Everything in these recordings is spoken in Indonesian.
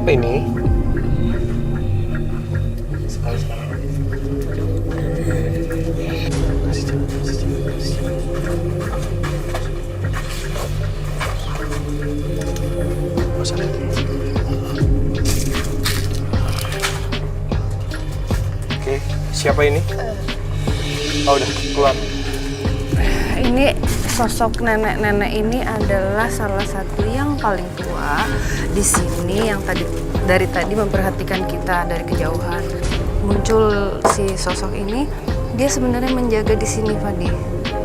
siapa ini? Oke, siapa ini? Oh, udah keluar. Ini sosok nenek-nenek ini adalah salah satu yang paling tua di sini yang dari tadi memperhatikan kita dari kejauhan. Muncul si sosok ini, dia sebenarnya menjaga di sini, Fadi.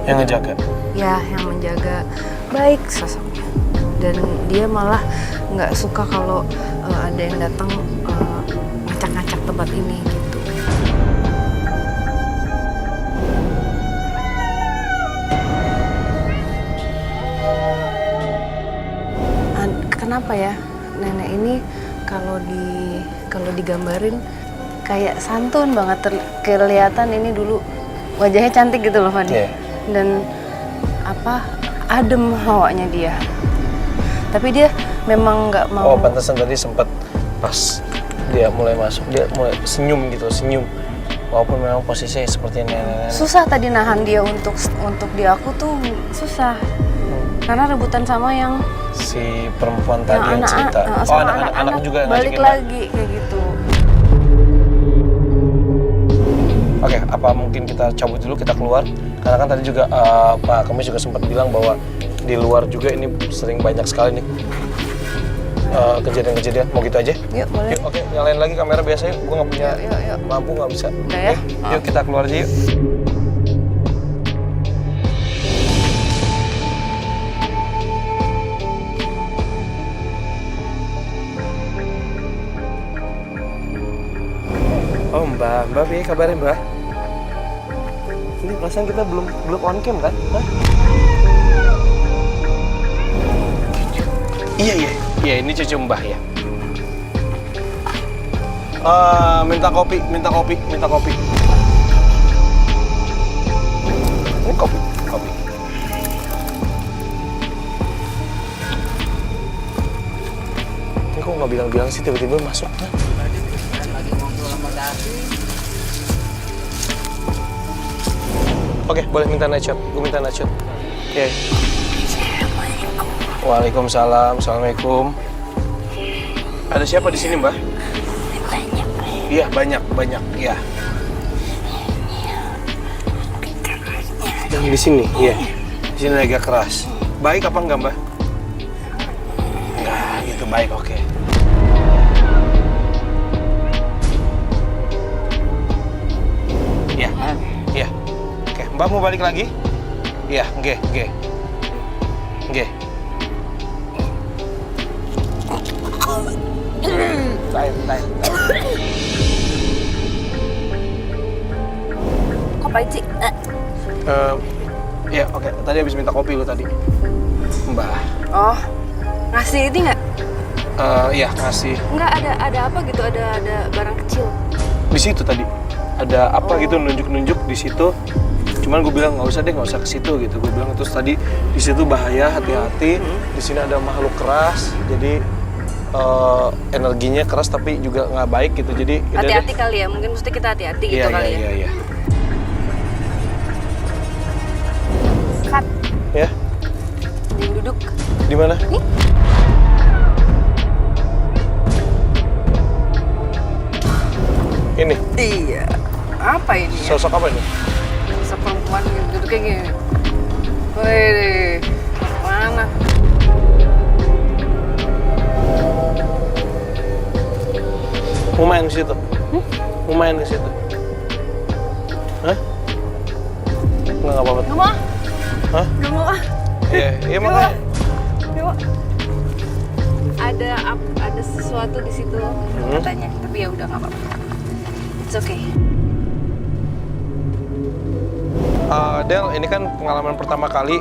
Yang ngejaga? Ya, yang menjaga. Baik sosoknya. Dan dia malah nggak suka kalau ada yang datang ngacak-ngacak tempat ini gitu. Kenapa ya nenek ini kalau digambarin kayak santun banget, kelihatan ini dulu wajahnya cantik gitu loh, Fadi. Yeah. Dan adem hawanya dia. Tapi dia memang nggak mau. Oh, pantesan tadi sempat pas dia mulai masuk, dia mulai senyum gitu, senyum. Walaupun memang posisinya seperti nenek-nenek. Susah tadi nahan dia untuk di aku tuh susah. Karena rebutan sama yang si perempuan tadi yang cerita. Oh, anak-anak juga balik lagi kayak gitu. Oke, apa mungkin kita cabut dulu, kita keluar? Karena kan tadi juga Pak Kemis juga sempat bilang bahwa di luar juga ini sering banyak sekali nih kejadian-kejadian. Mau gitu aja? Yuk, boleh. Yuk, oke, nyalain lagi kamera biasa yuk. Gue nggak punya lampu, nggak bisa. Udah ya? Yuk kita keluar aja yuk. Oh Mbak Bi, kabarin Mbak. Ini perasaan kita belum on cam kan? Hah? Iya ini cucu Mbah ya. Minta kopi. Ini kopi. Ini kok nggak bilang-bilang sih tiba-tiba masuk? Hah? Oke, boleh minta night shot. Gue minta night shot. Oke. Waalaikumsalam. Assalamualaikum. Ada siapa di sini, Mbak? Banyak. Iya, banyak. Iya. Yang di sini, iya. Di sini agak keras. Baik apa enggak, Mbak? Enggak, gitu baik. Oke. Iya. Iya. Oke, Mbak mau balik lagi? Iya, nggih. Tahan. Kok pahit sih? Ya oke. Tadi habis minta kopi lu tadi. Mbak. Oh, ngasih ini nggak? Iya ngasih. Nggak ada apa gitu? Ada barang kecil. Di situ tadi. Ada apa gitu nunjuk di situ. Cuman gue bilang nggak usah ke situ gitu. Gue bilang terus tadi di situ bahaya, hati-hati. Di sini ada makhluk keras. Jadi energinya keras tapi juga nggak baik gitu. Jadi Hati-hati kali ya. Mungkin mesti kita hati-hati gitu kali ya. Iya. Kat, Ya. yang duduk. Di mana? Nih. Ini. Iya. Apa ini ya? Sosok apa ini? Sosok perempuan duduknya gini. Wih, mana? Mau main ke situ? Mau main ke situ? Hah? Nggak apa-apa. Nggak mau. Hah? Nggak mau ah. Iya makanya. Yuk. Ada sesuatu di situ katanya, tapi ya udah nggak apa-apa. It's okay. Del, ini kan pengalaman pertama kali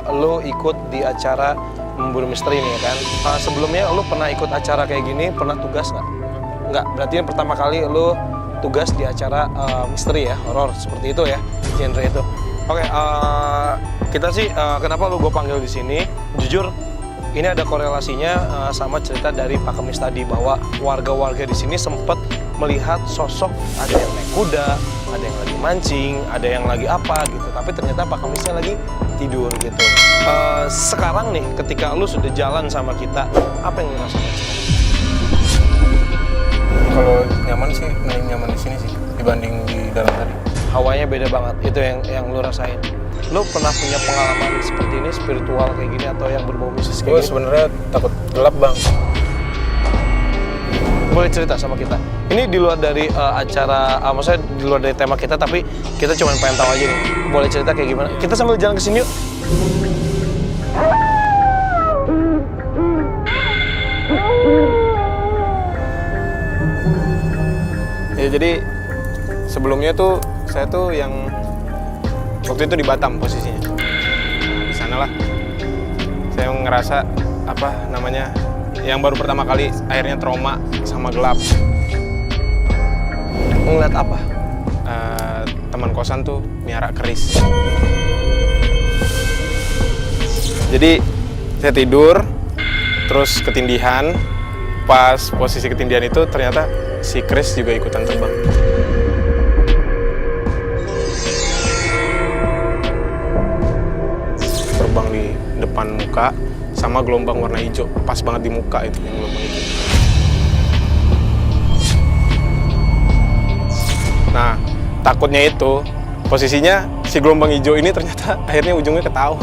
lo ikut di acara Memburu Misteri ini kan. Sebelumnya lo pernah ikut acara kayak gini, pernah tugas nggak? Nggak, berarti yang pertama kali lo tugas di acara misteri ya, horor seperti itu ya, genre itu. Oke, kita sih kenapa lo gue panggil di sini? Jujur, ini ada korelasinya sama cerita dari Pak Kemis tadi bahwa warga-warga di sini sempat melihat sosok ada yang naik kuda, ada yang lagi mancing, ada yang lagi apa gitu. Tapi ternyata Pak Kemisnya lagi tidur gitu. Sekarang nih, ketika lu sudah jalan sama kita, apa yang lu rasakan? Kalau nyaman sih, mending nyaman di sini sih dibanding di dalam tadi. Hawanya beda banget, itu yang lu rasain. Lu pernah punya pengalaman seperti ini, spiritual kayak gini atau yang berbau mistis Gue kayak gini? sebenarnya takut gelap bang. Boleh cerita sama kita. Ini di luar dari acara, maksudnya di luar dari tema kita, tapi kita cuma pengen tahu aja nih. Boleh cerita kayak gimana? Kita sambil jalan ke sini yuk. Ya jadi sebelumnya tuh saya tuh yang waktu itu di Batam posisinya. Di sanalah saya ngerasa apa namanya yang baru pertama kali akhirnya trauma sama gelap. Ngeliat apa? Teman kosan tuh miara keris. Jadi saya tidur terus ketindihan. Pas posisi ketindihan itu ternyata si keris juga ikutan terbang. Terbang di depan muka sama gelombang warna hijau, pas banget di muka itu yang gelombang hijau. Nah, takutnya itu posisinya si gelombang hijau ini ternyata akhirnya ujungnya ketawa.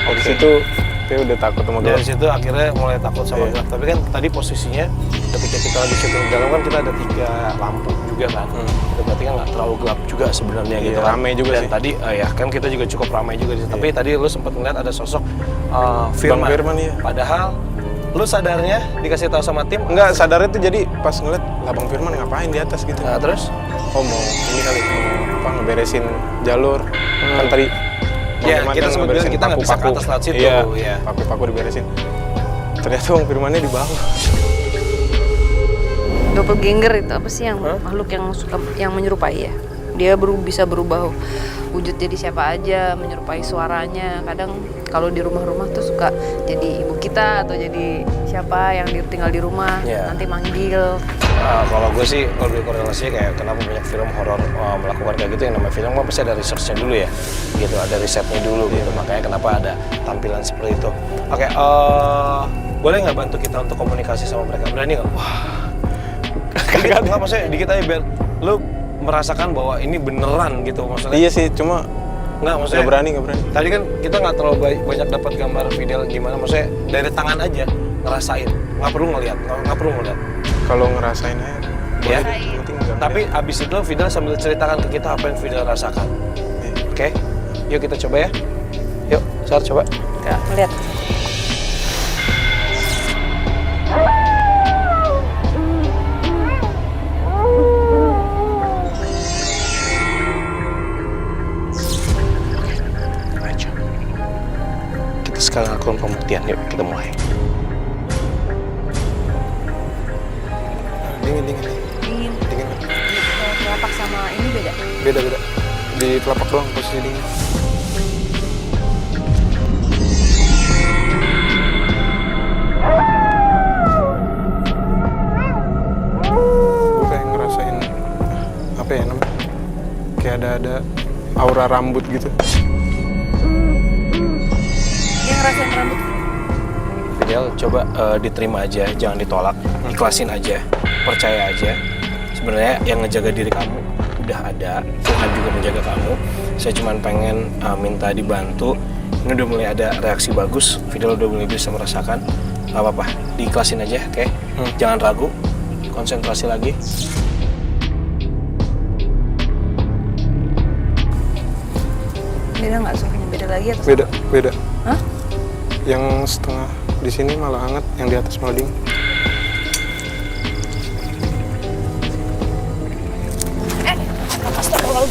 Di situ saya udah takut sama gelap. Dari situ akhirnya mulai takut sama Iya. gelap. Tapi kan tadi posisinya ketika kita lagi syuting di dalam kan kita ada 3 lampu juga kan. Itu berarti kan nggak terlalu gelap juga sebenarnya Iya, gitu kan. ramai juga Dan sih. tadi ya kan kita juga cukup ramai juga di situ. Tapi tadi lu sempat ngeliat ada sosok Bang Firman, iya. Padahal lu sadarnya dikasih tahu sama tim Enggak, sadarnya tuh jadi pas ngeliat lah Bang Firman ngapain di atas gitu. Nah, terus Oh mau ini kali mau apa ngeberesin jalur. Kan tadi Bang Ya, Firman kita kan sempat bilang ngeberesin kita nggak bisa ke paku-paku. atas lewat situ, Iya, iya. paku-paku diberesin. Ternyata Bang Firmannya di bawah. Doppelganger itu apa sih yang makhluk yang suka yang menyerupai ya? Dia bisa berubah wujud jadi siapa aja, menyerupai suaranya. Kadang kalau di rumah-rumah tuh suka jadi ibu kita atau jadi siapa yang tinggal di rumah, Iya. nanti manggil. kalau gue sih lebih korelasinya kayak kenapa banyak film horor melakukan kayak gitu, yang namanya film kan pasti ada researchnya dulu ya gitu, ada risetnya dulu gitu, makanya kenapa ada tampilan seperti itu. Oke, boleh nggak bantu kita untuk komunikasi sama mereka? Berani nggak? Wah, dikit, nggak maksudnya dikit aja biar lu merasakan bahwa ini beneran gitu maksudnya. Iya sih, cuma Nggak, maksudnya nggak berani. tadi kan kita nggak terlalu banyak dapat gambar video gimana, maksudnya dari tangan aja ngerasain, nggak perlu ngeliat, nggak perlu ngeliat. Kalau ngerasain aja boleh, Ya. yang penting nggak Tapi abis itu Fidel sambil ceritakan ke kita apa yang Fidel rasakan. Oke, yuk kita coba ya. Yuk, Sar coba. Ya, lihat. Aja. Kita sekarang lakukan pembuktian. Yuk, kita mulai. dingin. Dingin. Dingin. Telapak sama ini beda. Beda. Di telapak doang posisi dingin. Gue kayak ngerasain apa ya namanya? Kayak ada aura rambut gitu. Dia ngerasain rambut. Fidel, coba diterima aja, jangan ditolak. Ikhlasin aja, percaya aja. Sebenarnya yang ngejaga diri kamu udah ada, Tuhan juga menjaga kamu. Saya cuma pengen minta dibantu. Ini udah mulai ada reaksi bagus, Fidel udah mulai bisa merasakan. Gak apa-apa, diikhlasin aja, oke? Jangan ragu, konsentrasi lagi. Beda nggak suhunya? Beda lagi atau? Beda. Hah? Yang setengah di sini malah hangat, yang di atas malah dingin. Astagfirullah.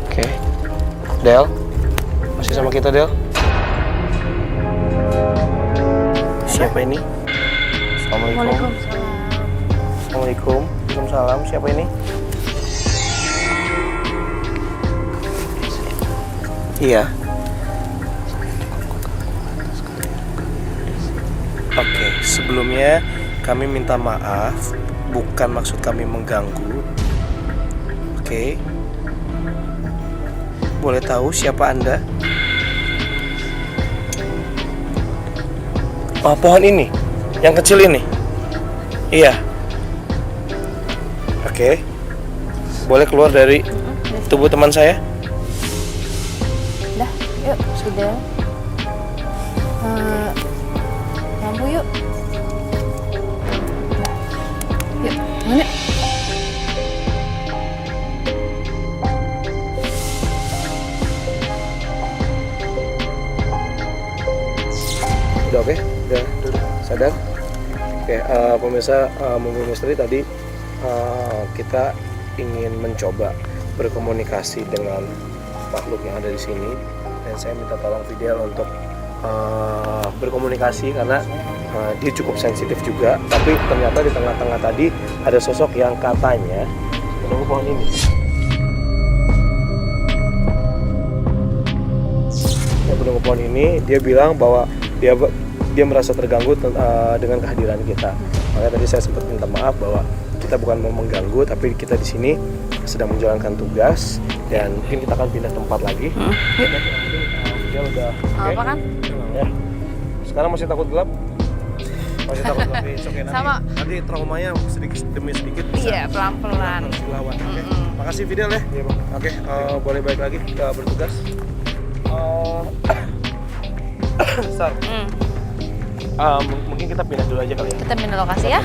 Oke. Del, masih sama kita, Del? Siapa ini? Assalamualaikum. Assalamualaikum. Waalaikumsalam. Siapa ini? Iya. Oke, sebelumnya kami minta maaf, bukan maksud kami mengganggu. Oke. Boleh tahu siapa Anda? Oh, pohon ini, yang kecil ini. Iya. Oke. Boleh keluar dari tubuh teman saya? Dah, yuk sudah. Lampu yuk. Yuk, mana? Udah oke? Udah sadar? Oke, pemirsa Membunuh Misteri tadi kita ingin mencoba berkomunikasi dengan makhluk yang ada di sini, dan saya minta tolong Fidel untuk berkomunikasi karena dia cukup sensitif juga. Tapi ternyata di tengah-tengah tadi ada sosok yang katanya menunggu pohon ini. Yang menunggu pohon ini, dia bilang bahwa dia merasa terganggu dengan kehadiran kita. Makanya tadi saya sempat minta maaf bahwa kita bukan mau mengganggu, tapi kita di sini sedang menjalankan tugas, dan mungkin kita akan pindah tempat lagi. Dia udah Apa kan? ya. Sekarang masih takut gelap? Masih takut gelap, it's okay. Nanti traumanya sedikit demi sedikit bisa. Iya, pelan-pelan. Harus dilawan. Oke. Makasih Fidel ya. Iya, Bang. Oke, boleh balik lagi ke bertugas. Sar. Mungkin kita pindah dulu aja kali ya. Kita pindah lokasi ya.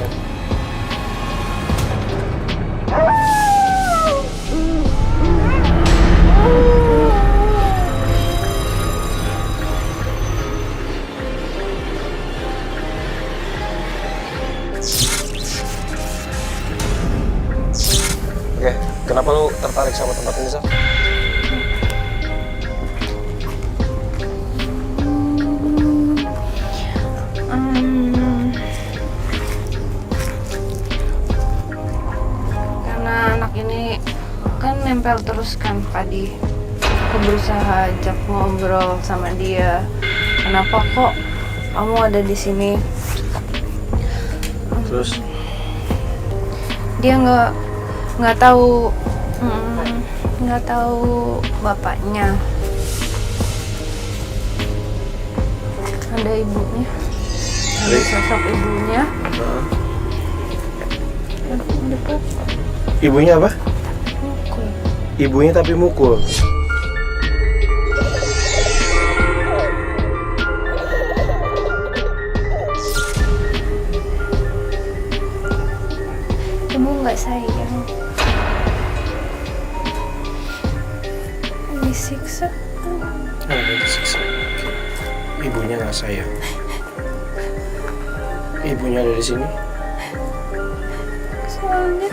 Oke, kenapa lu tertarik sama tempat ini, Sar? Karena anak ini kan nempel terus kan Padi. Aku berusaha ajak ngobrol sama dia. Kenapa kok kamu ada di sini? Terus Dia nggak tahu bapaknya. Ada ibunya, ada sosok ibunya. Dekat ibunya apa? mukul. Ibunya tapi mukul. Ibu nggak sayang, disiksa. Disiksa. Ibunya nggak sayang. Ibunya ada di sini. Soalnya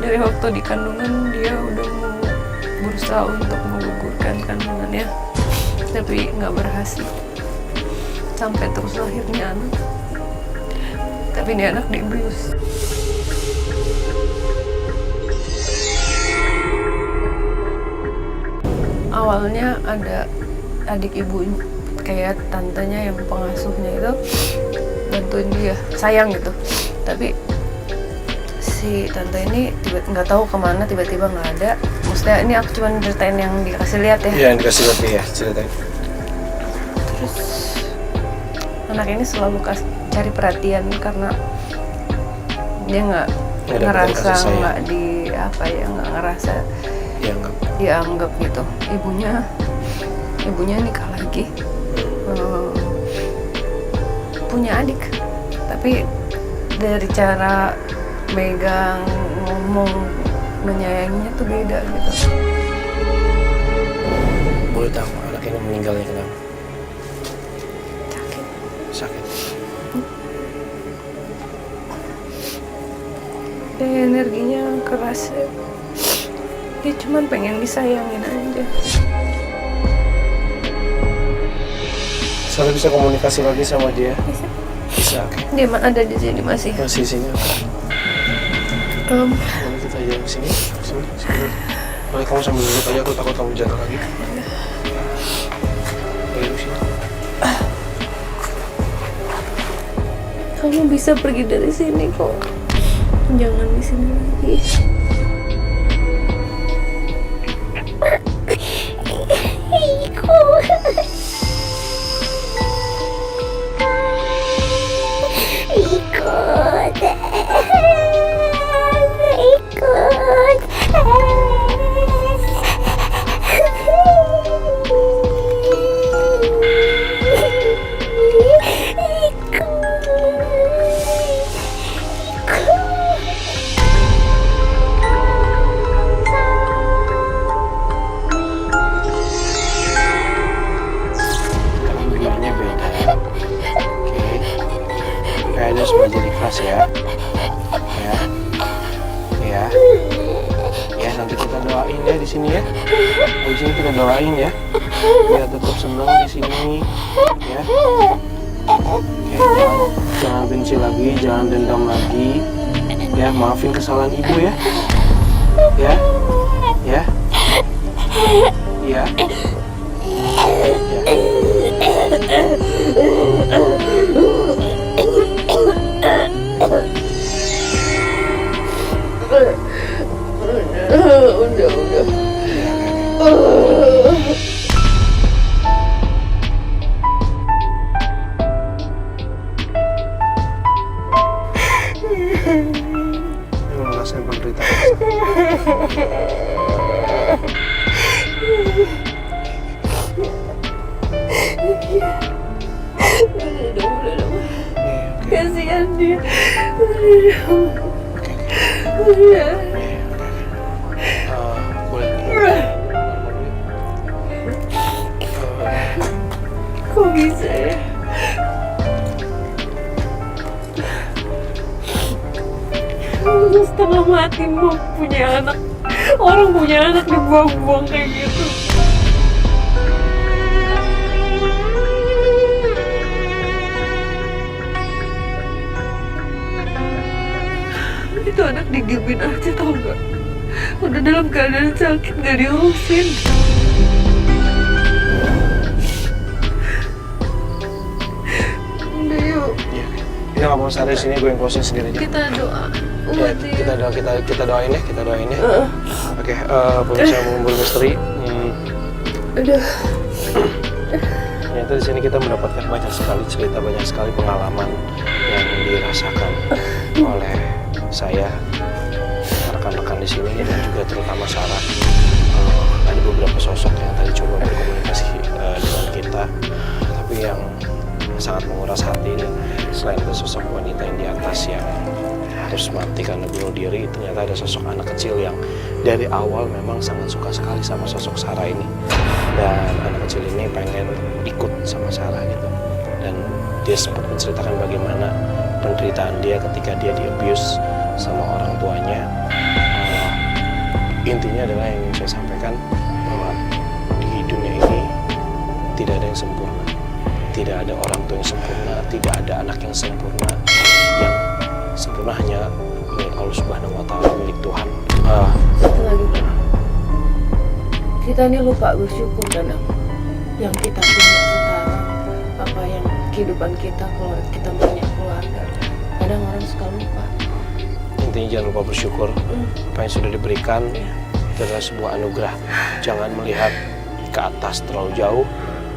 dari waktu di kandungan dia udah mau berusaha untuk menggugurkan kandungannya, tapi nggak berhasil. Sampai terus lahirnya anak, tapi ini anak dibius. Awalnya ada adik ibu, kayak tantenya yang pengasuhnya itu bantuin dia, sayang gitu. Tapi si tante ini nggak tahu kemana, tiba-tiba nggak ada. Maksudnya ini aku cuma ceritain yang dikasih lihat ya. Iya, yang dikasih lihat ya, ceritain. Terus anak ini selalu cari perhatian karena dia nggak ngerasa nggak nggak ngerasa dianggap gitu. Ibunya nikah lagi, punya adik, tapi dari cara megang, ngomong, menyayanginya tuh beda gitu. Boleh tahu anak ini meninggalnya kenapa? Sakit. Dan energinya keras. Dia cuma pengen disayangin aja. Saya bisa komunikasi lagi sama dia? Bisa. Bisa, oke. Dia ada di sini masih. Masih sini. Um, Boleh kita aja sini. Boleh kamu sambil duduk aja, aku takut kamu jatuh lagi. Boleh duduk sini. Kamu bisa pergi dari sini kok. Jangan di sini lagi. Berdirinya beda. Oke. Kayaknya harus belajar ikhlas ya. Ya. Ya. Ya, nanti kita doain ya di sini ya. Di sini kita doain ya. Biar tetap senang di sini. Ya. Oke, jangan benci lagi, jangan dendam lagi. Ya, maafin kesalahan ibu ya. Ya. Ya. Ya. Udah. Yang ngerasain penderitaan. Udah. Kasihan dia. Kok bisa ya? Setengah mati mau punya anak. Orang punya anak dibuang-buang kayak gitu. Itu anak digigit aja, tau gak? Udah dalam keadaan sakit gak diurusin. Udah yuk. Iya. Kita nggak mau sadar sini, gue yang closing sendiri aja. Kita doa. Ya, kita doain ya, kita doain ya. Oke, pemirsa Memburu Misteri. Udah. Ternyata di sini kita mendapatkan banyak sekali cerita, banyak sekali pengalaman yang dirasakan oleh saya, rekan-rekan di sini dan juga terutama Sarah. Ada beberapa sosok yang tadi coba berkomunikasi dengan kita, tapi yang sangat menguras hati. Selain itu sosok wanita yang di atas yang harus mati karena bunuh diri, ternyata ada sosok anak kecil yang dari awal memang sangat suka sekali sama sosok Sarah ini, dan anak kecil ini pengen ikut sama Sarah gitu, dan dia sempat menceritakan bagaimana penderitaan dia ketika dia di-abuse sama orang tuanya. Intinya adalah yang ingin saya sampaikan bahwa di dunia ini tidak ada yang sempurna, tidak ada orang tua yang sempurna, tidak ada anak yang sempurna. Yang sempurna hanya milik Allah Subhanahu wa Ta'ala, milik Tuhan. Satu lagi, Pak. Kita ini lupa bersyukur kadang. Yang kita punya sekarang, apa yang kehidupan kita, kalau kita punya keluarga. Kadang orang suka lupa. Intinya jangan lupa bersyukur. Apa yang sudah diberikan itu adalah sebuah anugerah. Jangan melihat ke atas terlalu jauh.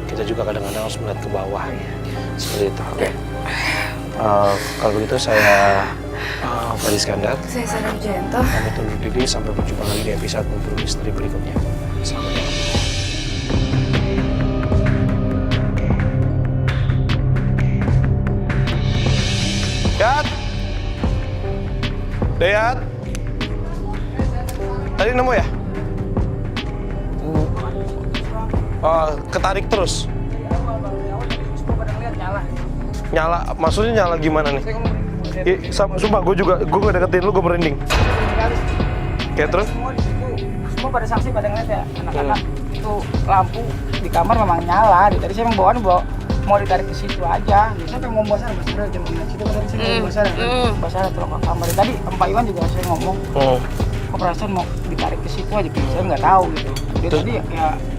Kita juga kadang-kadang harus melihat ke bawah. Seperti itu. Oke. Kalau begitu saya Fadil Iskandar. Saya Sarah Wijayanto. Kami undur diri, sampai berjumpa lagi di episode Memburu Misteri berikutnya. Selamat malam. Dayat? Tadi nemu ya? Ketarik terus? Nyala? Maksudnya nyala gimana nih? Sumpah, gue gak deketin lu, gue merinding. Kayak terus? Semua pada saksi pada ngeliat ya, anak-anak itu lampu di kamar memang nyala. Tadi saya memang mau ditarik ke situ aja. Saya pengen ngomong Basara, jam 9 situ. Tadi saya ngomong Basara tolong ke kamar. Tadi Pak Iwan juga saya ngomong. kok perasaan mau ditarik ke situ aja, saya nggak tahu gitu. Dia tadi ya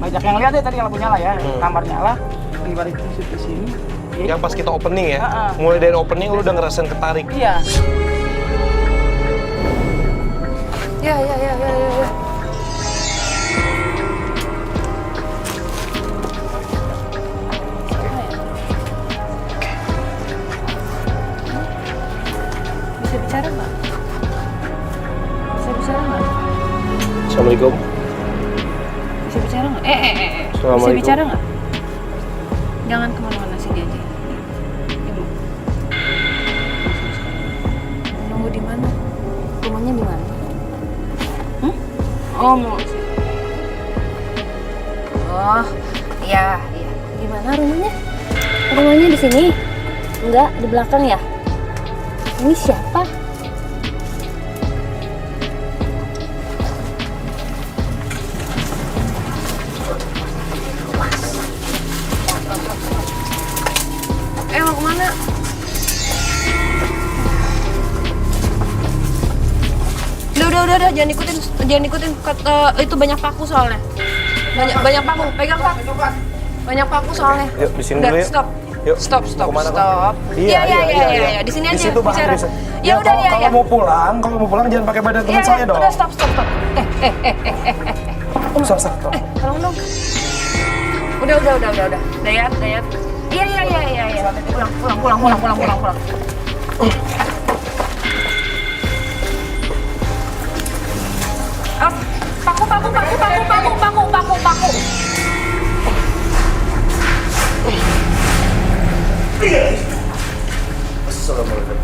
banyak yang lihat deh tadi lampu nyala ya, kamar nyala, ditarik ke situ sini. Yang pas kita opening ya, Heeh. mulai dari opening lu udah ngerasain ketarik. Iya. Ya. Bisa bicara nggak? Bisa bicara nggak? Assalamualaikum. Bisa bicara nggak? Bisa Assalamualaikum. bicara nggak? Jangan kemana-mana, sini aja. Diam. Nunggu di mana? Rumahnya di mana? Oh, mau. Oh, iya. Di mana rumahnya? Rumahnya di sini? Enggak, di belakang ya? Ini siapa? Mau kemana? Udah, jangan ikutin. Itu banyak paku soalnya. Banyak paku, pegang Kak. Banyak paku soalnya. Yuk, di sini Udah, dulu yuk. stop. Yuk. Stop. Kemana, Kak? Stop. Iya. Di sini aja. Di situ bicara. bahkan bisa. Ya udah, kalau mau pulang jangan pakai badan teman saya dong. Udah, stop. Stop. Tolong dong. Udah. Dayat. Iya. Pulang. Paku. Assalamualaikum.